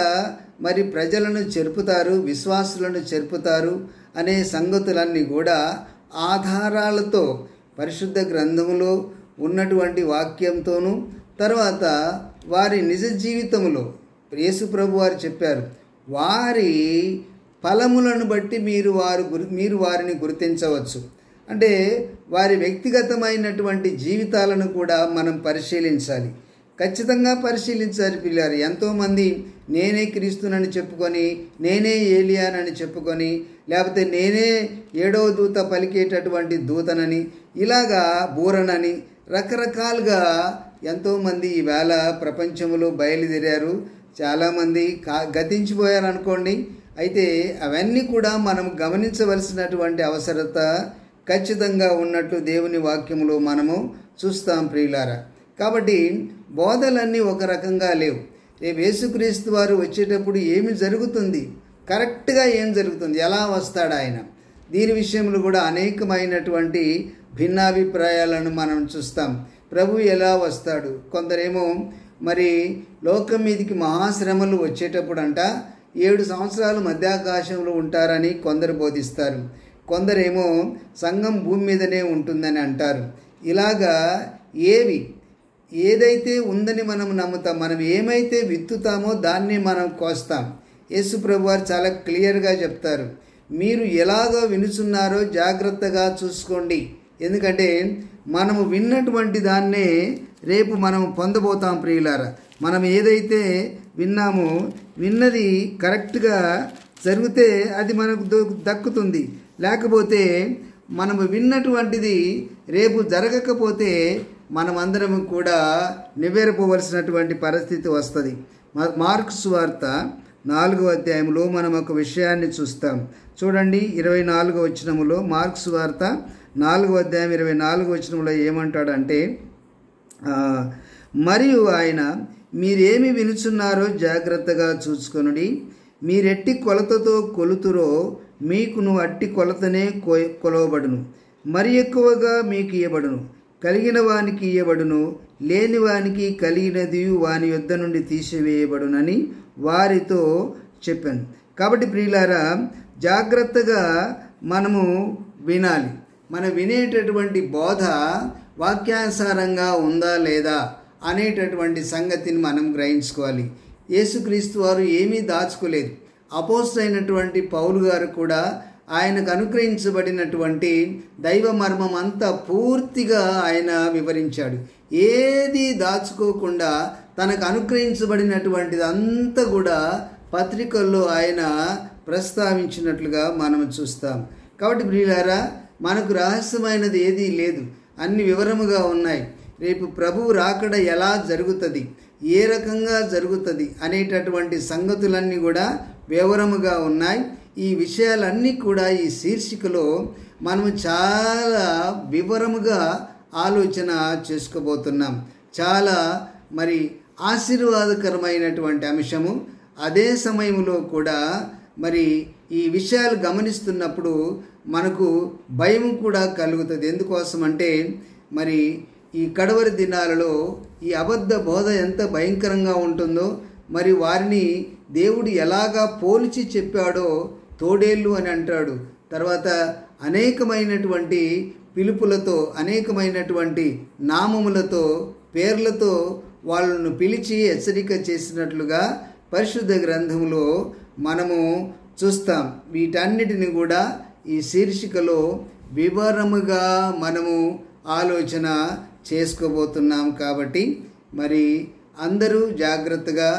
మరి ప్రజలను చెరుపుతారు, విశ్వాసులను చెరుపుతారు అనే సంగతులన్నీ కూడా ఆధారాలతో పరిశుద్ధ గ్రంథములో ఉన్నటువంటి వాక్యంతోనూ, తర్వాత వారి నిజ జీవితంలో యేసు ప్రభు వారు చెప్పారు, వారి ఫలములను బట్టి మీరు వారిని గుర్తించవచ్చు. అంటే వారి వ్యక్తిగతమైనటువంటి జీవితాలను కూడా మనం పరిశీలించాలి, ఖచ్చితంగా పరిశీలించాలి పిల్లారు. ఎంతోమంది నేనే క్రీస్తునని చెప్పుకొని, నేనే ఏలియానని చెప్పుకొని, లేకపోతే నేనే 7వ దూత పలికేటటువంటి దూతనని, ఇలాగా బూరనని రకరకాలుగా ఎంతోమంది ఈవేళ ప్రపంచంలో బయలుదేరారు. చాలామంది గతించిపోయారు అనుకోండి. అయితే అవన్నీ కూడా మనం గమనించవలసినటువంటి అవసరత ఖచ్చితంగా ఉన్నట్లు దేవుని వాక్యములో మనము చూస్తాం ప్రియులారా. కాబట్టి బోధలన్నీ ఒక రకంగా లేవు. రేపు యేసుక్రీస్తు వారు వచ్చేటప్పుడు ఏమి జరుగుతుంది, కరెక్ట్గా ఏం జరుగుతుంది, ఎలా వస్తాడు ఆయన, దీని విషయంలో కూడా అనేకమైనటువంటి భిన్నాభిప్రాయాలను మనం చూస్తాం. ప్రభు ఎలా వస్తాడు, కొందరేమో మరి లోకం మీదకి మహాశ్రమలు వచ్చేటప్పుడంట 7 సంవత్సరాలు మధ్యాకాశంలో ఉంటారని కొందరు బోధిస్తారు. కొందరేమో సంఘం భూమి మీదనే ఉంటుందని అంటారు. ఇలాగా ఏదైతే ఉందని మనం నమ్ముతాం, మనం ఏమైతే విత్తుతామో దాన్ని మనం కోస్తాం. యేసు ప్రభు వారు చాలా క్లియర్గా చెప్తారు, మీరు ఎలాగో వినుచున్నారో జాగ్రత్తగా చూసుకోండి. ఎందుకంటే మనము విన్నటువంటి దాన్నే రేపు మనం పొందబోతాం ప్రియులారా. మనం ఏదైతే విన్నామో, విన్నది కరెక్ట్గా జరిగితే అది మనకు దక్కుతుంది. లేకపోతే మనము విన్నటువంటిది రేపు జరగకపోతే మనమందరం కూడా నివేరపోవలసినటువంటి పరిస్థితి వస్తుంది. మార్కు సువార్త 4వ అధ్యాయంలో మనం ఒక విషయాన్ని చూస్తాం. చూడండి, 24వ వచనములో, మార్కు సువార్త 4వ అధ్యాయం 24వ వచనంలో ఏమంటాడంటే, మరియు ఆయన, మీరేమి వినుచున్నారో జాగ్రత్తగా చూసుకొనుడి, మీరెట్టి కొలతతో కొలుతురో మీకును అట్టి కొలతనే కొలవబడును, మరి ఎక్కువగా మీకు ఇయ్యబడును, కలిగిన వానికి ఇయ్యబడును, లేని వానికి కలిగినది వాని యొద్ద నుండి తీసివేయబడునని వారితో చెప్పాను. కాబట్టి ప్రియులారా, జాగ్రత్తగా మనము వినాలి. మనం వినేటటువంటి బోధ వాక్యానుసారంగా ఉందా లేదా అనేటటువంటి సంగతిని మనం గ్రహించుకోవాలి. యేసుక్రీస్తు వారు ఏమీ దాచుకోలేదు. అపోస్తలుడైనటువంటి పౌలు గారు కూడా ఆయనకు అనుగ్రహించబడినటువంటి దైవ మర్మం అంతా పూర్తిగా ఆయన వివరించాడు. ఏది దాచుకోకుండా తనకు అనుగ్రహించబడినటువంటిది అంతా కూడా పత్రికల్లో ఆయన ప్రస్తావించినట్లుగా మనం చూస్తాం. కాబట్టి ప్రియులారా, మనకు రహస్యమైనది ఏదీ లేదు, అన్ని వివరముగా ఉన్నాయి. రేపు ప్రభువు రాకడ ఎలా జరుగుతుంది, ఏ రకంగా జరుగుతుంది అనేటటువంటి సంగతులన్నీ కూడా వివరముగా ఉన్నాయి. ఈ విషయాలన్నీ కూడా ఈ శీర్షికలో మనము చాలా వివరముగా ఆలోచన చేసుకోబోతున్నాం. చాలా ఆశీర్వాదకరమైనటువంటి అంశము. అదే సమయంలో కూడా ఈ విషయాలు గమనిస్తున్నప్పుడు మనకు భయం కూడా కలుగుతుంది. ఎందుకోసం అంటే ఈ కడవరి దినాలలో ఈ అబద్ధ బోధ ఎంత భయంకరంగా ఉంటుందో, వారిని దేవుడు ఎలాగా పోల్చి చెప్పాడో, తోడేళ్ళు అని అంటాడు. తర్వాత అనేకమైనటువంటి పిలుపులతో, అనేకమైనటువంటి నామములతో, పేర్లతో వాళ్ళను పిలిచి హెచ్చరిక చేసినట్లుగా పరిశుద్ధ గ్రంథంలో మనము చూస్తాం. వీటన్నిటిని కూడా ఈ శీర్షికలో వివరముగా మనము ఆలోచన చేసుకోబోతున్నాం. కాబట్టి అందరూ జాగ్రత్తగా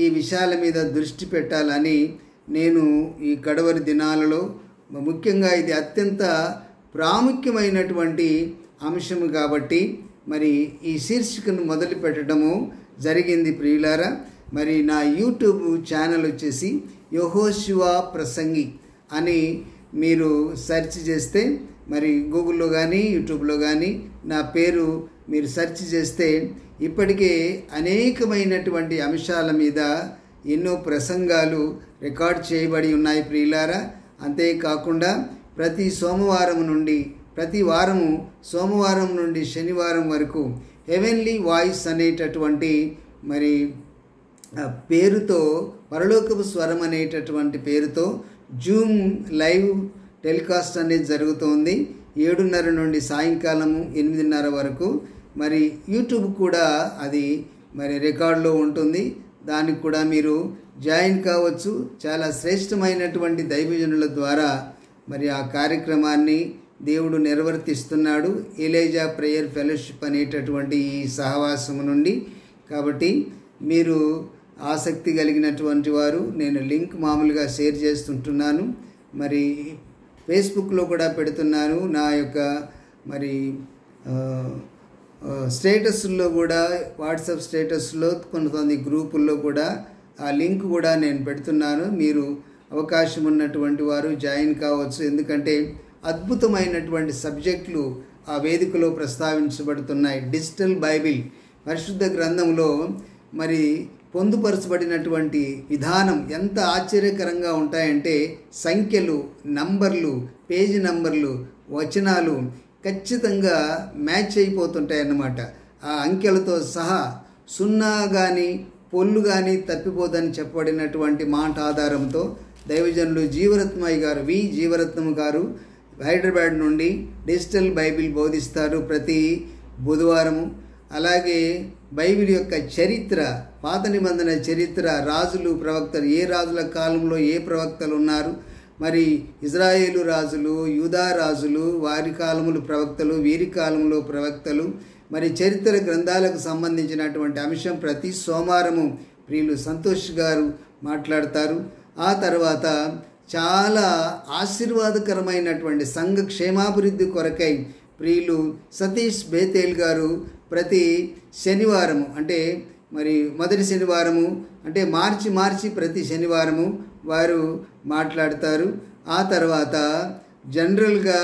ఈ విషయాల మీద దృష్టి పెట్టాలని నేను ఈ కడవరి దినాలలో, ముఖ్యంగా ఇది అత్యంత ప్రాముఖ్యమైనటువంటి అంశము కాబట్టి ఈ శీర్షికను మొదలు పెట్టడము జరిగింది. ప్రియులారా, నా యూట్యూబ్ ఛానల్ వచ్చేసి యెహోషువ ప్రసంగి అని మీరు సెర్చ్ చేస్తే, గూగుల్లో కానీ యూట్యూబ్లో కానీ నా పేరు మీరు సెర్చ్ చేస్తే ఇప్పటికే అనేకమైనటువంటి అంశాల మీద ఎన్నో ప్రసంగాలు రికార్డ్ చేయబడి ఉన్నాయి ప్రియులారా. అంతేకాకుండా ప్రతి వారము సోమవారం నుండి శనివారం వరకు హెవెన్లీ వాయిస్ అనేటటువంటి పేరుతో, పరలోకపు స్వరం అనేటటువంటి పేరుతో జూమ్ లైవ్ టెలికాస్ట్ అనేది జరుగుతోంది. 7:30 నుండి సాయంకాలము 8:30 వరకు. యూట్యూబ్ కూడా అది రికార్డులో ఉంటుంది. దానికి కూడా మీరు జాయిన్ కావచ్చు. చాలా శ్రేష్టమైనటువంటి దైవజనుల ద్వారా ఆ కార్యక్రమాన్ని దేవుడు నిర్వర్తిస్తున్నాడు. ఎలీజా ప్రేయర్ ఫెలోషిప్ అనేటటువంటి ఈ సహవాసము నుండి. కాబట్టి మీరు ఆసక్తి కలిగినటువంటి వారు, నేను లింక్ మామూలుగా షేర్ చేస్తుంటున్నాను. ఫేస్బుక్లో కూడా పెడుతున్నాను. నా యొక్క స్టేటస్లో కూడా, వాట్సాప్ స్టేటస్లో, కొంతమంది గ్రూపుల్లో కూడా ఆ లింక్ కూడా నేను పెడుతున్నాను. మీరు అవకాశం ఉన్నటువంటి వారు జాయిన్ కావచ్చు. ఎందుకంటే అద్భుతమైనటువంటి సబ్జెక్టులు ఆ వేదికలో ప్రస్తావించబడుతున్నాయి. డిజిటల్ బైబిల్, పరిశుద్ధ గ్రంథంలో పొందుపరచబడినటువంటి విధానం ఎంత ఆశ్చర్యకరంగా ఉంటాయంటే, సంఖ్యలు, నంబర్లు, పేజీ నంబర్లు, వచనాలు ఖచ్చితంగా మ్యాచ్ అయిపోతుంటాయి అన్నమాట. ఆ అంకెలతో సహా సున్నా కానీ పొల్లు కానీ తప్పిపోదని చెప్పబడినటువంటి మాట ఆధారంతో దైవజనులు జీవరత్నమయ్య గారు, జీవరత్నం గారు హైదరాబాద్ నుండి డిజిటల్ బైబిల్ బోధిస్తారు ప్రతి బుధవారము. అలాగే బైబిల్ యొక్క చరిత్ర, పాత నిబంధన చరిత్ర, రాజులు, ప్రవక్తలు, ఏ రాజుల కాలంలో ఏ ప్రవక్తలు ఉన్నారు, ఇజ్రాయేలు రాజులు, యూదా రాజులు, వారి కాలములు ప్రవక్తలు, వీరి కాలంలో ప్రవక్తలు, చరిత్ర గ్రంథాలకు సంబంధించినటువంటి అంశం ప్రతి సోమవారము ప్రియులు సంతోష్ గారు మాట్లాడతారు. ఆ తర్వాత చాలా ఆశీర్వాదకరమైనటువంటి సంఘ క్షేమాభివృద్ధి కొరకై ప్రియులు సతీష్ బేతేల్ గారు ప్రతి శనివారము, అంటే మొదటి శనివారము అంటే మార్చి ప్రతి శనివారము వారు మాట్లాడతారు. ఆ తర్వాత జనరల్గా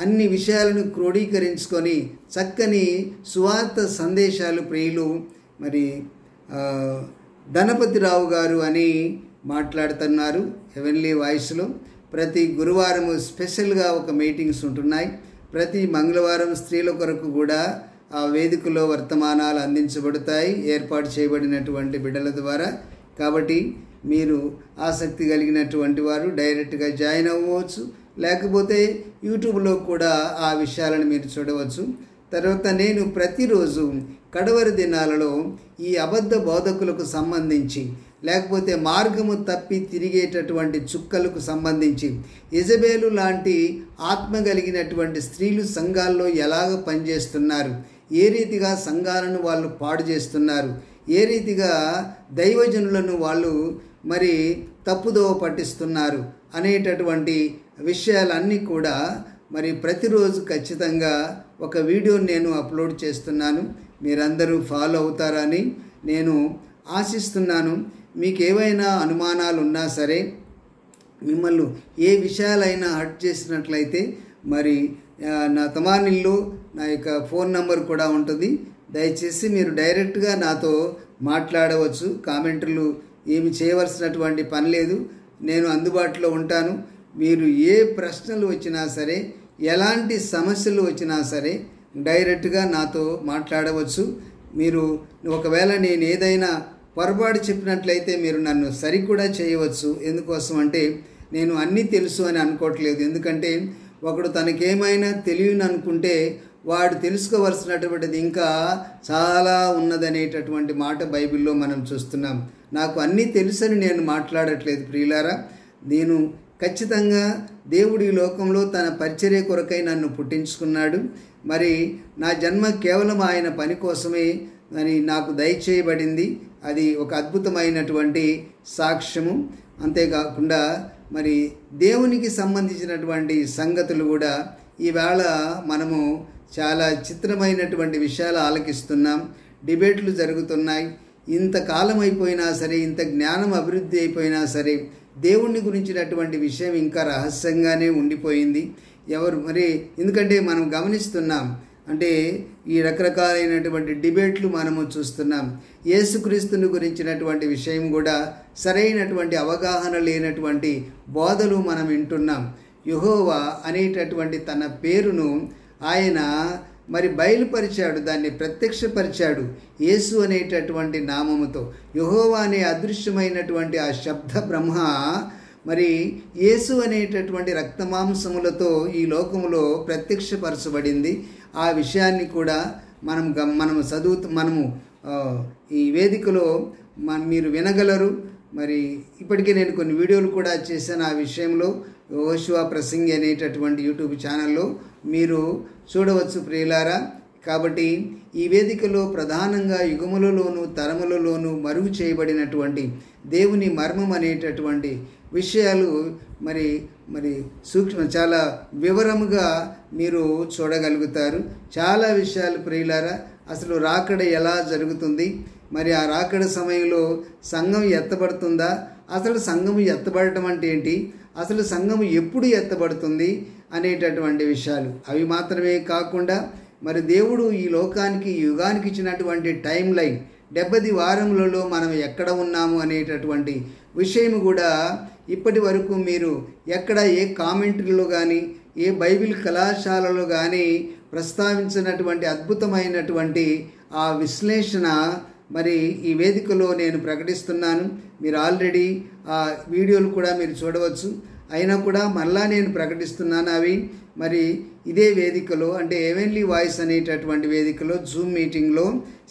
అన్ని విషయాలను క్రోడీకరించుకొని చక్కని సువార్త సందేశాలు ప్రియులు ధనపతిరావు గారు అని మాట్లాడుతున్నారు హెవెన్లీ వాయిస్లో. ప్రతి గురువారము స్పెషల్గా ఒక మీటింగ్స్ ఉంటున్నాయి. ప్రతి మంగళవారం స్త్రీల కొరకు కూడా ఆ వేదికలో వర్తమానాలు అందించబడతాయి, ఏర్పాటు చేయబడినటువంటి బిడ్డల ద్వారా. కాబట్టి మీరు ఆసక్తి కలిగినటువంటి వారు డైరెక్ట్గా జాయిన్ అవ్వచ్చు, లేకపోతే యూట్యూబ్లో కూడా ఆ విషయాలను మీరు చూడవచ్చు. తర్వాత నేను ప్రతిరోజు కడవరి దినాలలో ఈ అబద్ధ బోధకులకు సంబంధించి, లేకపోతే మార్గము తప్పి తిరిగేటటువంటి చుక్కలకు సంబంధించి, యెజబేలు లాంటి ఆత్మ కలిగినటువంటి స్త్రీలు సంఘాల్లో ఎలాగ పనిచేస్తున్నారు, ఏ రీతిగా సంఘాలను వాళ్ళు పాడు చేస్తున్నారు, ఏ రీతిగా దైవజనులను వాళ్ళు మరి తప్పుదోవ పట్టిస్తున్నారు అనేటటువంటి విషయాలన్నీ కూడా మరి ప్రతిరోజు ఖచ్చితంగా ఒక వీడియోని నేను అప్లోడ్ చేస్తున్నాను. మీరందరూ ఫాలో అవుతారని నేను ఆశిస్తున్నాను. మీకు ఏవైనా అనుమానాలు ఉన్నా సరే, మిమ్మల్ని ఏ విషయాలైనా హర్ట్ చేసినట్లయితే మరి నా తమానిల్లో నా యొక్క ఫోన్ నంబర్ కూడా ఉంటుంది. దయచేసి మీరు డైరెక్ట్గా నాతో మాట్లాడవచ్చు. కామెంట్లు ఏమి చేయవలసినటువంటి పని లేదు, నేను అందుబాటులో ఉంటాను. మీరు ఏ ప్రశ్నలు వచ్చినా సరే, ఎలాంటి సమస్యలు వచ్చినా సరే డైరెక్ట్గా నాతో మాట్లాడవచ్చు. మీరు ఒకవేళ నేను ఏదైనా పొరపాటు చెప్పినట్లయితే మీరు నన్ను సరి కూడా చేయవచ్చు. ఎందుకోసం అంటే నేను అన్నీ తెలుసు అని అనుకోవట్లేదు. ఎందుకంటే ఒకడు తనకేమైనా తెలియని అనుకుంటే వాడు తెలుసుకోవలసినటువంటిది ఇంకా చాలా ఉన్నదనేటటువంటి మాట బైబిల్లో మనం చూస్తున్నాం. నాకు అన్నీ తెలుసని నేను మాట్లాడట్లేదు ప్రియులారా. నేను ఖచ్చితంగా దేవుడు ఈ లోకంలో తన పరిచర్య కొరకై నన్ను పుట్టించుకున్నాడు. మరి నా జన్మ కేవలం ఆయన పని కోసమే అని నాకు దయచేయబడింది. అది ఒక అద్భుతమైనటువంటి సాక్ష్యము. అంతేకాకుండా మరి దేవునికి సంబంధించినటువంటి సంగతులు కూడా ఈవేళ మనము చాలా చిత్రమైనటువంటి విషయాలు ఆలకిస్తున్నాం. డిబేట్లు జరుగుతున్నాయి. ఇంతకాలం అయిపోయినా సరే, ఇంత జ్ఞానం అభివృద్ధి అయిపోయినా సరే, దేవుణ్ణి గురించినటువంటి విషయం ఇంకా రహస్యంగానే ఉండిపోయింది. ఎవరు మరి ఎందుకంటే మనం గమనిస్తున్నాం, అంటే ఈ రకరకాలైనటువంటి డిబేట్లు మనము చూస్తున్నాం. యేసుక్రీస్తుని గురించినటువంటి విషయం కూడా సరైనటువంటి అవగాహన లేనటువంటి బోధలు మనం వింటున్నాం. యెహోవా అనేటటువంటి తన పేరును ఆయన మరి బయలుపరిచాడు, దాన్ని ప్రత్యక్షపరిచాడు యేసు అనేటటువంటి నామముతో. యెహోవా అనే అదృశ్యమైనటువంటి ఆ శబ్ద బ్రహ్మ మరి యేసు అనేటటువంటి రక్తమాంసములతో ఈ లోకములో ప్రత్యక్షపరచబడింది. ఆ విషయాన్ని కూడా మనము ఈ వేదికలో మీరు వినగలరు. మరి ఇప్పటికే నేను కొన్ని వీడియోలు కూడా చేశాను ఆ విషయంలో. యెహోషువ ప్రసంగి అనేటటువంటి యూట్యూబ్ ఛానల్లో మీరు చూడవచ్చు ప్రియులారా. కాబట్టి ఈ వేదికలో ప్రధానంగా యుగములలోను తరములలోను మరుగు చేయబడినటువంటి దేవుని మర్మం అనేటటువంటి విషయాలు మరి మరి చాలా వివరముగా మీరు చూడగలుగుతారు. చాలా విషయాలు ప్రియులారా. అసలు రాకడ ఎలా జరుగుతుంది, మరి ఆ రాకడ సమయంలో సంఘం ఎత్తబడుతుందా, అసలు సంఘం ఎత్తబడటం అంటే ఏంటి, అసలు సంఘం ఎప్పుడు ఎత్తబడుతుంది అనేటటువంటి విషయాలు. అవి మాత్రమే కాకుండా మరి దేవుడు ఈ లోకానికి యుగానికి ఇచ్చినటువంటి టైం లైన్ 70 వారములలో మనం ఎక్కడ ఉన్నాము అనేటటువంటి విషయం కూడా ఇప్పటి వరకు మీరు ఎక్కడ ఏ కామెంటరీలో కానీ ఏ బైబిల్ కళాశాలలో కానీ ప్రస్తావించినటువంటి అద్భుతమైనటువంటి ఆ విశ్లేషణ మరి ఈ వేదికలో నేను ప్రకటిస్తున్నాను. మీరు ఆల్రెడీ ఆ వీడియోలు కూడా మీరు చూడవచ్చు. అయినా కూడా మళ్ళా నేను ప్రకటిస్తున్నాను. అవి మరి ఇదే వేదికలో, అంటే హెవెన్లీ వాయిస్ అనేటటువంటి వేదికలో జూమ్ మీటింగ్లో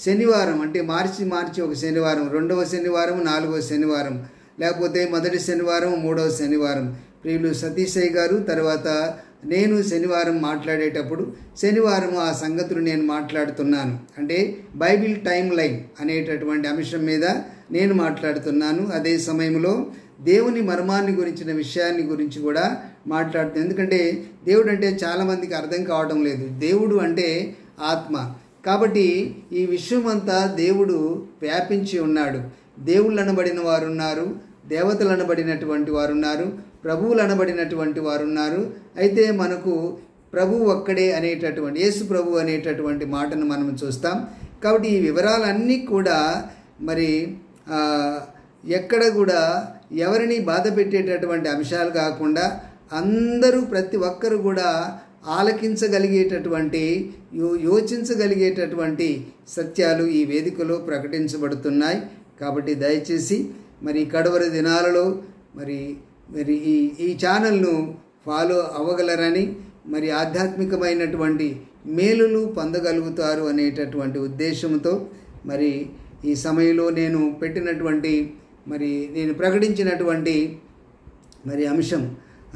శనివారం, అంటే మార్చి ఒక శనివారం, 2వ శనివారం, 4వ శనివారం, లేకపోతే మొదటి శనివారం, 3వ శనివారం ప్రియులు సతీశయ్య గారు, తర్వాత నేను శనివారం మాట్లాడేటప్పుడు శనివారం ఆ సంగతులు నేను మాట్లాడుతున్నాను. అంటే బైబిల్ టైం లైన్ అనేటటువంటి అంశం మీద నేను మాట్లాడుతున్నాను. అదే సమయంలో దేవుని మర్మాన్ని గురించిన విషయాన్ని గురించి కూడా మాట్లాడుతున్నాను. ఎందుకంటే దేవుడు అంటే చాలామందికి అర్థం కావడం లేదు. దేవుడు అంటే ఆత్మ. కాబట్టి ఈ విశ్వం అంతా దేవుడు వ్యాపించి ఉన్నాడు. దేవుళ్ళు అనబడిన వారు ఉన్నారు, దేవతలు అనబడినటువంటి వారు ఉన్నారు, ప్రభువులు అనబడినటువంటి వారు ఉన్నారు. అయితే మనకు ప్రభువు ఒక్కడే అనేటటువంటి యేసు ప్రభు అనేటటువంటి మాటను మనం చూస్తాం. కాబట్టి ఈ వివరాలన్నీ కూడా మరి ఎక్కడ కూడా ఎవరిని బాధ పెట్టేటటువంటి అంశాలు కాకుండా అందరూ ప్రతి ఒక్కరు కూడా ఆలకించగలిగేటటువంటి యోచించగలిగేటటువంటి సత్యాలు ఈ వేదికలో ప్రకటించబడుతున్నాయి. కాబట్టి దయచేసి మరి కడవరి దినాలలో మరి మరి ఈ ఛానల్ను ఫాలో అవ్వగలరని, మరి ఆధ్యాత్మికమైనటువంటి మేలులు పొందగలుగుతారు అనేటటువంటి ఉద్దేశంతో మరి ఈ సమయంలో నేను ప్రకటించినటువంటి మరి అంశం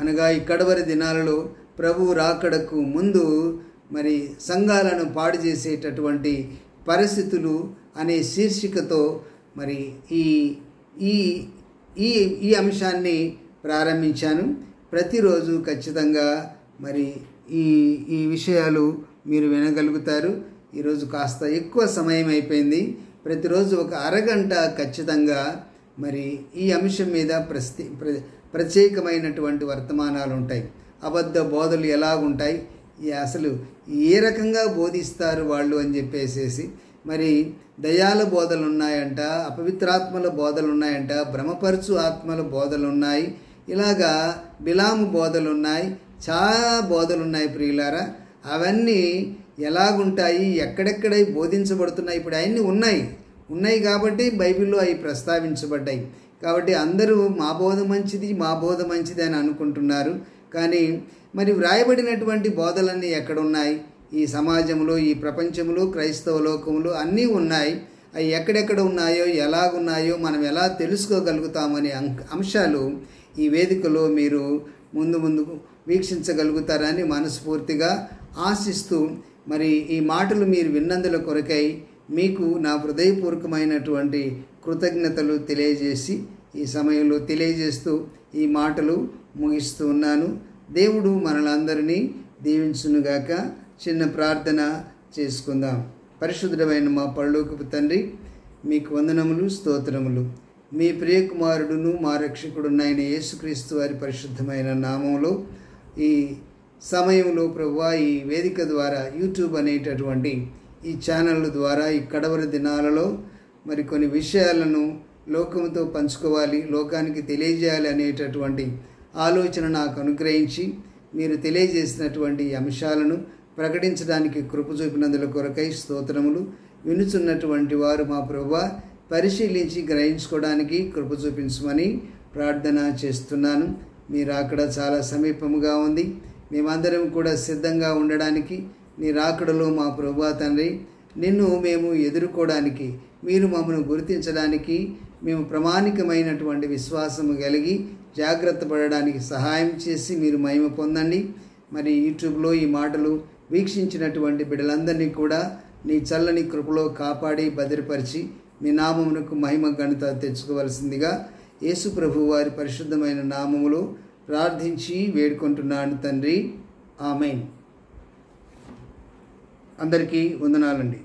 అనగా ఈ కడవరి దినాలలో ప్రభువు రాకడకు ముందు మరి సంఘాలను పాడు చేసేటటువంటి పరిస్థితులు అనే శీర్షికతో మరి ఈ ఈ ఈ ఈ అంశాన్ని ప్రారంభించాను. ప్రతిరోజు ఖచ్చితంగా మరి ఈ ఈ విషయాలు మీరు వినగలుగుతారు. ఈరోజు కాస్త ఎక్కువ సమయం అయిపోయింది. ప్రతిరోజు ఒక అరగంట ఖచ్చితంగా మరి ఈ అంశం మీద ప్రత్యేకమైనటువంటి వర్తమానాలు ఉంటాయి. అబద్ధ బోధలు ఎలా ఉంటాయి, అసలు ఏ రకంగా బోధిస్తారు వాళ్ళు అని చెప్పేసి, మరి దయాల బోధలు ఉన్నాయంట, అపవిత్రాత్మల బోధలు ఉన్నాయంట, భ్రమపరచు ఆత్మల బోధలు ఉన్నాయి, ఇలాగా బిలాము బోధలు ఉన్నాయి, చాలా బోధలు ఉన్నాయి ప్రియులారా. అవన్నీ ఎలాగుంటాయి, ఎక్కడెక్కడ బోధించబడుతున్నాయి, ఇప్పుడు అవన్నీ ఉన్నాయి కాబట్టి బైబిల్లో అవి ప్రస్తావించబడ్డాయి. కాబట్టి అందరూ మా బోధ మంచిది అని అనుకుంటున్నారు. కానీ మరి వ్రాయబడినటువంటి బోధలన్నీ ఎక్కడున్నాయి? ఈ సమాజంలో, ఈ ప్రపంచంలో, క్రైస్తవ లోకంలో అన్నీ ఉన్నాయి. అవి ఎక్కడెక్కడ ఉన్నాయో, ఎలాగున్నాయో మనం ఎలా తెలుసుకోగలుగుతామనే అంశాలు ఈ వేదికలో మీరు ముందు వీక్షించగలుగుతారని మనస్ఫూర్తిగా ఆశిస్తూ, మరి ఈ మాటలు మీరు విన్నందుల కొరకై మీకు నా హృదయపూర్వకమైనటువంటి కృతజ్ఞతలు ఈ సమయంలో తెలియజేస్తూ ఈ మాటలు ముగిస్తూ ఉన్నాను. దేవుడు మనలందరినీ దీవించునుగాక. చిన్న ప్రార్థన చేసుకుందాం. పరిశుద్ధమైన మా పరలోకపు తండ్రి, మీకు వందనములు, స్తోత్రములు. మీ ప్రియకుమారుడును మా రక్షకుడునైన యేసుక్రీస్తు వారి పరిశుద్ధమైన నామంలో ఈ సమయంలో ప్రభువా, ఈ వేదిక ద్వారా, యూట్యూబ్ అనేటటువంటి ఈ ఛానళ్ళ ద్వారా ఈ కడవరి దినాలలో మరి కొన్ని విషయాలను లోకంతో పంచుకోవాలి, లోకానికి తెలియజేయాలి అనేటటువంటి ఆలోచన నాకు అనుగ్రహించి మీరు తెలియజేసినటువంటి అంశాలను ప్రకటించడానికి కృప చూపినందుల కొరకై స్తోత్రములు. వినుచున్నటువంటి వారు మా ప్రభువా పరిశీలించి గ్రహించుకోవడానికి కృప చూపించమని ప్రార్థన చేస్తున్నాను. మీరు అక్కడ చాలా సమీపముగా ఉంది. మేమందరం కూడా సిద్ధంగా ఉండడానికి, నీ రాకడలో మా ప్రభువా తండ్రి నిన్ను మేము ఎదుర్కోవడానికి, మీరు మమ్మల్ని గుర్తించడానికి, మేము ప్రామాణికమైనటువంటి విశ్వాసము కలిగి జాగ్రత్త పడడానికి సహాయం చేసి మీరు మహిమ పొందండి. మరి యూట్యూబ్లో ఈ మాటలు వీక్షించినటువంటి బిడ్డలందరినీ కూడా నీ చల్లని కృపలో కాపాడి భద్రపరిచి మీ నామమునకు మహిమ ఘనత తెచ్చుకోవలసిందిగా యేసు ప్రభు వారి పరిశుద్ధమైన నామములో ప్రార్థించి వేడుకుంటున్నాను తండ్రి. ఆమేన్. అందరికీ వందనాలండి.